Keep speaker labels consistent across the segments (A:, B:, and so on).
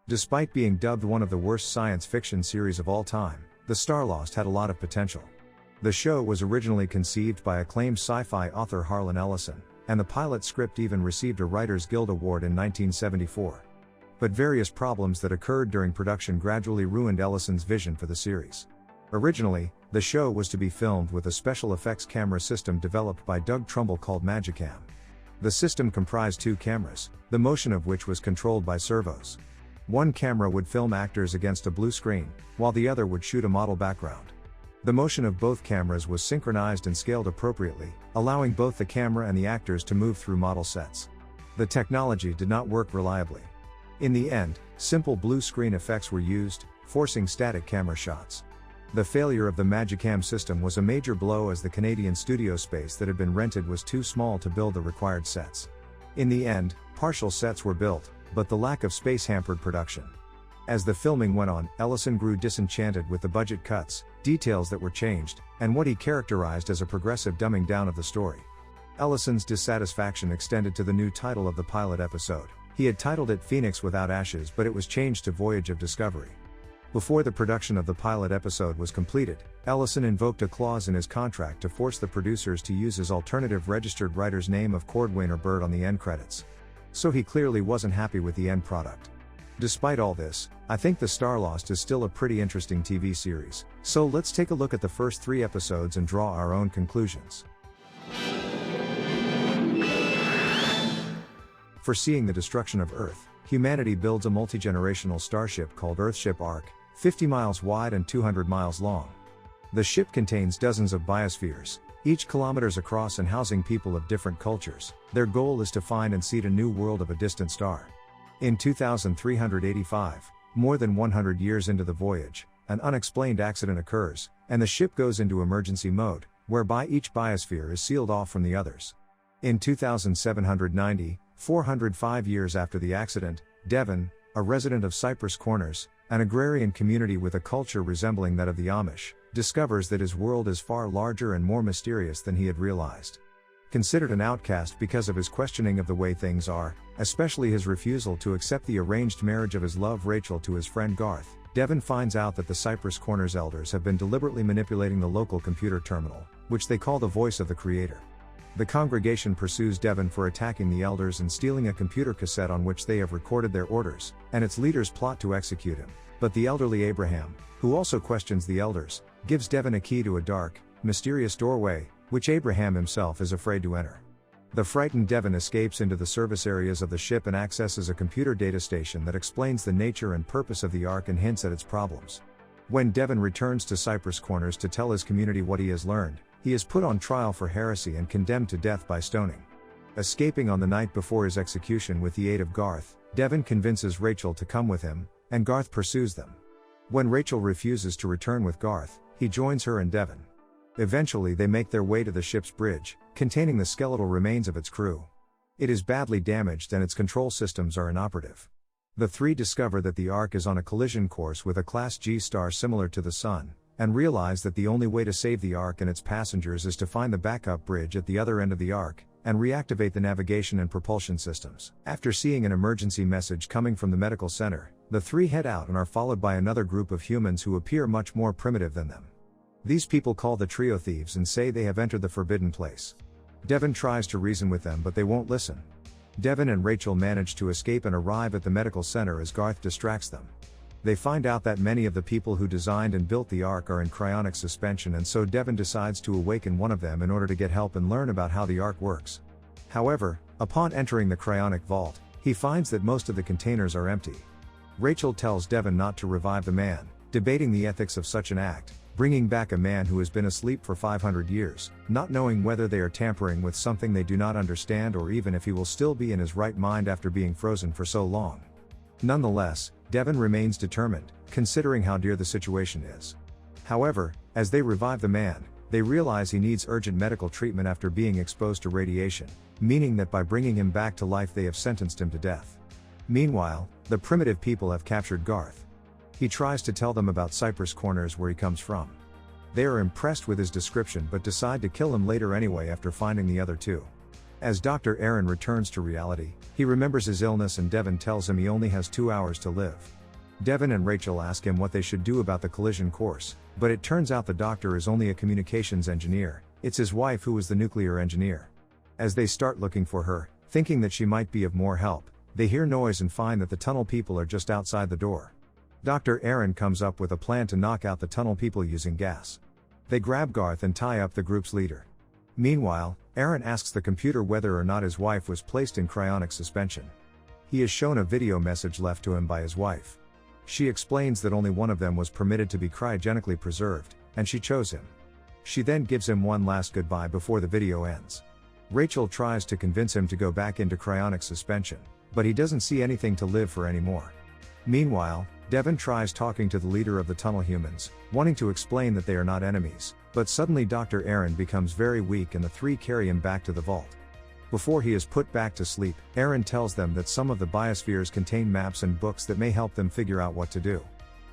A: Despite being dubbed one of the worst science fiction series of all time, The Starlost had a lot of potential. The show was originally conceived by acclaimed sci-fi author Harlan Ellison, and the pilot script even received a Writers Guild Award in 1974. But various problems that occurred during production gradually ruined Ellison's vision for the series. Originally, the show was to be filmed with a special effects camera system developed by Doug Trumbull called Magicam. The system comprised two cameras, the motion of which was controlled by servos. One camera would film actors against a blue screen, while the other would shoot a model background. The motion of both cameras was synchronized and scaled appropriately, allowing both the camera and the actors to move through model sets. The technology did not work reliably. In the end, simple blue screen effects were used, forcing static camera shots. The failure of the Magicam system was a major blow as the Canadian studio space that had been rented was too small to build the required sets. In the end, partial sets were built, but the lack of space hampered production. As the filming went on, Ellison grew disenchanted with the budget cuts, details that were changed, and what he characterized as a progressive dumbing down of the story. Ellison's dissatisfaction extended to the new title of the pilot episode. He had titled it Phoenix Without Ashes, but it was changed to Voyage of Discovery. Before the production of the pilot episode was completed, Ellison invoked a clause in his contract to force the producers to use his alternative registered writer's name of Cordwainer Bird on the end credits. So he clearly wasn't happy with the end product. Despite all this, I think The Starlost is still a pretty interesting TV series, so let's take a look at the first 3 episodes and draw our own conclusions. Foreseeing the destruction of Earth, humanity builds a multi-generational starship called Earthship Ark, 50 miles wide and 200 miles long. The ship contains dozens of biospheres, each kilometers across and housing people of different cultures. Their goal is to find and seed a new world of a distant star. In 2385, more than 100 years into the voyage, an unexplained accident occurs, and the ship goes into emergency mode, whereby each biosphere is sealed off from the others. In 2790, 405 years after the accident, Devon, a resident of Cypress Corners, an agrarian community with a culture resembling that of the Amish, discovers that his world is far larger and more mysterious than he had realized. Considered an outcast because of his questioning of the way things are, especially his refusal to accept the arranged marriage of his love Rachel to his friend Garth, Devon finds out that the Cypress Corners elders have been deliberately manipulating the local computer terminal, which they call the voice of the creator. The congregation pursues Devon for attacking the elders and stealing a computer cassette on which they have recorded their orders, and its leaders plot to execute him. But the elderly Abraham, who also questions the elders, gives Devon a key to a dark, mysterious doorway, which Abraham himself is afraid to enter. The frightened Devon escapes into the service areas of the ship and accesses a computer data station that explains the nature and purpose of the Ark and hints at its problems. When Devon returns to Cypress Corners to tell his community what he has learned, he is put on trial for heresy and condemned to death by stoning. Escaping on the night before his execution with the aid of Garth, Devon convinces Rachel to come with him, and Garth pursues them. When Rachel refuses to return with Garth, he joins her and Devon. Eventually they make their way to the ship's bridge, containing the skeletal remains of its crew. It is badly damaged and its control systems are inoperative. The three discover that the Ark is on a collision course with a Class G star similar to the Sun, and realize that the only way to save the Ark and its passengers is to find the backup bridge at the other end of the Ark, and reactivate the navigation and propulsion systems. After seeing an emergency message coming from the medical center, the three head out and are followed by another group of humans who appear much more primitive than them. These people call the trio thieves and say they have entered the forbidden place. Devon tries to reason with them but they won't listen. Devon and Rachel manage to escape and arrive at the medical center as Garth distracts them. They find out that many of the people who designed and built the Ark are in cryonic suspension, and so Devon decides to awaken one of them in order to get help and learn about how the Ark works. However, upon entering the cryonic vault, he finds that most of the containers are empty. Rachel tells Devon not to revive the man, debating the ethics of such an act, bringing back a man who has been asleep for 500 years, not knowing whether they are tampering with something they do not understand or even if he will still be in his right mind after being frozen for so long. Nonetheless, Devon remains determined, considering how dear the situation is. However, as they revive the man, they realize he needs urgent medical treatment after being exposed to radiation, meaning that by bringing him back to life they have sentenced him to death. Meanwhile, the primitive people have captured Garth. He tries to tell them about Cypress Corners where he comes from. They are impressed with his description but decide to kill him later anyway after finding the other two. As Dr. Aaron returns to reality, he remembers his illness and Devon tells him he only has 2 hours to live. Devin and Rachel ask him what they should do about the collision course, but it turns out the doctor is only a communications engineer, it's his wife who is the nuclear engineer. As they start looking for her, thinking that she might be of more help, they hear noise and find that the tunnel people are just outside the door. Dr. Aaron comes up with a plan to knock out the tunnel people using gas. They grab Garth and tie up the group's leader. Meanwhile, Aaron asks the computer whether or not his wife was placed in cryonic suspension. He is shown a video message left to him by his wife. She explains that only one of them was permitted to be cryogenically preserved, and she chose him. She then gives him one last goodbye before the video ends. Rachel tries to convince him to go back into cryonic suspension, but he doesn't see anything to live for anymore. Meanwhile, Devin tries talking to the leader of the tunnel humans, wanting to explain that they are not enemies, but suddenly Dr. Aaron becomes very weak and the three carry him back to the vault. Before he is put back to sleep, Aaron tells them that some of the biospheres contain maps and books that may help them figure out what to do.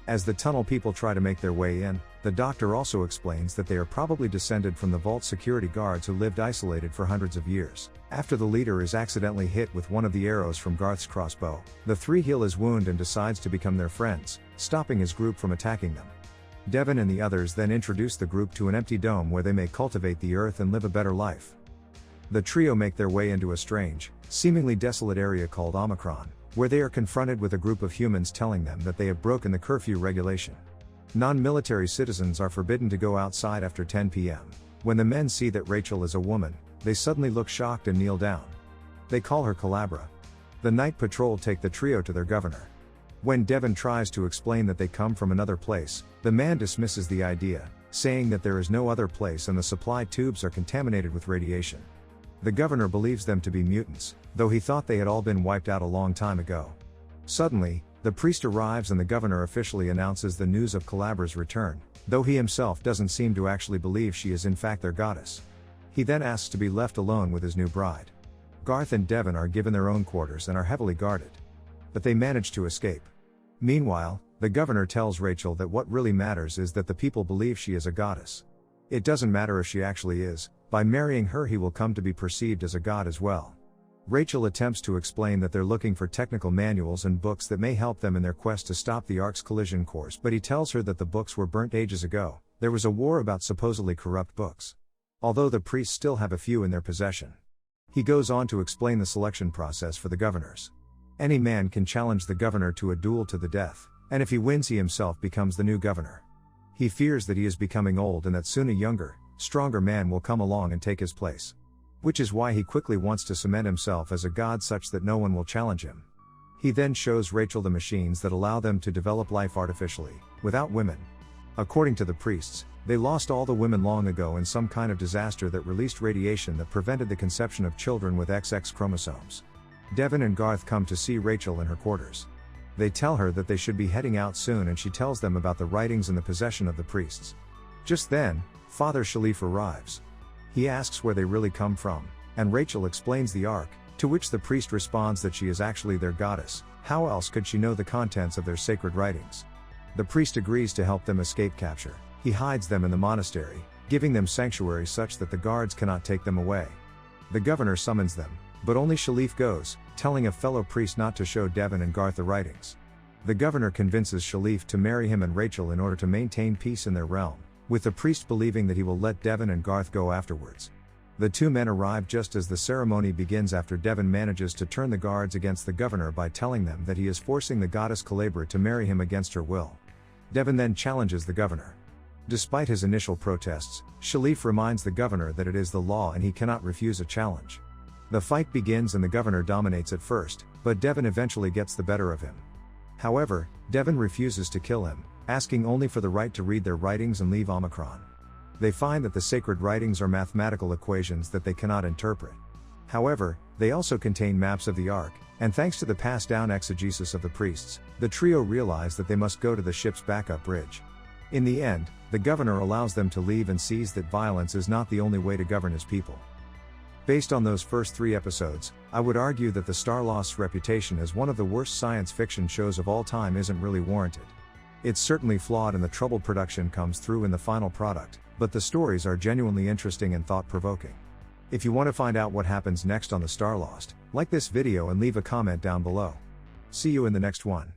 A: As the tunnel people try to make their way in, the doctor also explains that they are probably descended from the vault security guards who lived isolated for hundreds of years. After the leader is accidentally hit with one of the arrows from Garth's crossbow, the three heal his wound and decides to become their friends, stopping his group from attacking them. Devin and the others then introduce the group to an empty dome where they may cultivate the earth and live a better life. The trio make their way into a strange, seemingly desolate area called Omicron, where they are confronted with a group of humans telling them that they have broken the curfew regulation. Non-military citizens are forbidden to go outside after 10 p.m. When the men see that Rachel is a woman, they suddenly look shocked and kneel down. They call her Calabra. The night patrol take the trio to their governor. When Devin tries to explain that they come from another place, the man dismisses the idea, saying that there is no other place and the supply tubes are contaminated with radiation. The governor believes them to be mutants, though he thought they had all been wiped out a long time ago. Suddenly, the priest arrives and the governor officially announces the news of Calabra's return, though he himself doesn't seem to actually believe she is in fact their goddess. He then asks to be left alone with his new bride. Garth and Devin are given their own quarters and are heavily guarded. But they manage to escape. Meanwhile, the governor tells Rachel that what really matters is that the people believe she is a goddess. It doesn't matter if she actually is, by marrying her he will come to be perceived as a god as well. Rachel attempts to explain that they're looking for technical manuals and books that may help them in their quest to stop the Ark's collision course, but he tells her that the books were burnt ages ago. There was a war about supposedly corrupt books. Although the priests still have a few in their possession. He goes on to explain the selection process for the governors. Any man can challenge the governor to a duel to the death, and if he wins he himself becomes the new governor. He fears that he is becoming old and that soon a younger, stronger man will come along and take his place. Which is why he quickly wants to cement himself as a god such that no one will challenge him. He then shows Rachel the machines that allow them to develop life artificially, without women. According to the priests, they lost all the women long ago in some kind of disaster that released radiation that prevented the conception of children with XX chromosomes. Devin and Garth come to see Rachel in her quarters. They tell her that they should be heading out soon and she tells them about the writings in the possession of the priests. Just then, Father Shalif arrives. He asks where they really come from, and Rachel explains the Ark, to which the priest responds that she is actually their goddess. How else could she know the contents of their sacred writings? The priest agrees to help them escape capture. He hides them in the monastery, giving them sanctuary such that the guards cannot take them away. The governor summons them, but only Shalif goes, telling a fellow priest not to show Devin and Garth the writings. The governor convinces Shalif to marry him and Rachel in order to maintain peace in their realm, with the priest believing that he will let Devin and Garth go afterwards. The two men arrive just as the ceremony begins after Devin manages to turn the guards against the governor by telling them that he is forcing the goddess Calabra to marry him against her will. Devin then challenges the governor. Despite his initial protests, Shalif reminds the governor that it is the law and he cannot refuse a challenge. The fight begins and the governor dominates at first, but Devin eventually gets the better of him. However, Devin refuses to kill him, asking only for the right to read their writings and leave Omicron. They find that the sacred writings are mathematical equations that they cannot interpret. However, they also contain maps of the Ark, and thanks to the passed down exegesis of the priests, the trio realize that they must go to the ship's backup bridge. In the end, the governor allows them to leave and sees that violence is not the only way to govern his people. Based on those first 3 episodes, I would argue that the Starlost's reputation as one of the worst science fiction shows of all time isn't really warranted. It's certainly flawed and the troubled production comes through in the final product, but the stories are genuinely interesting and thought-provoking. If you want to find out what happens next on the Starlost, like this video and leave a comment down below. See you in the next one.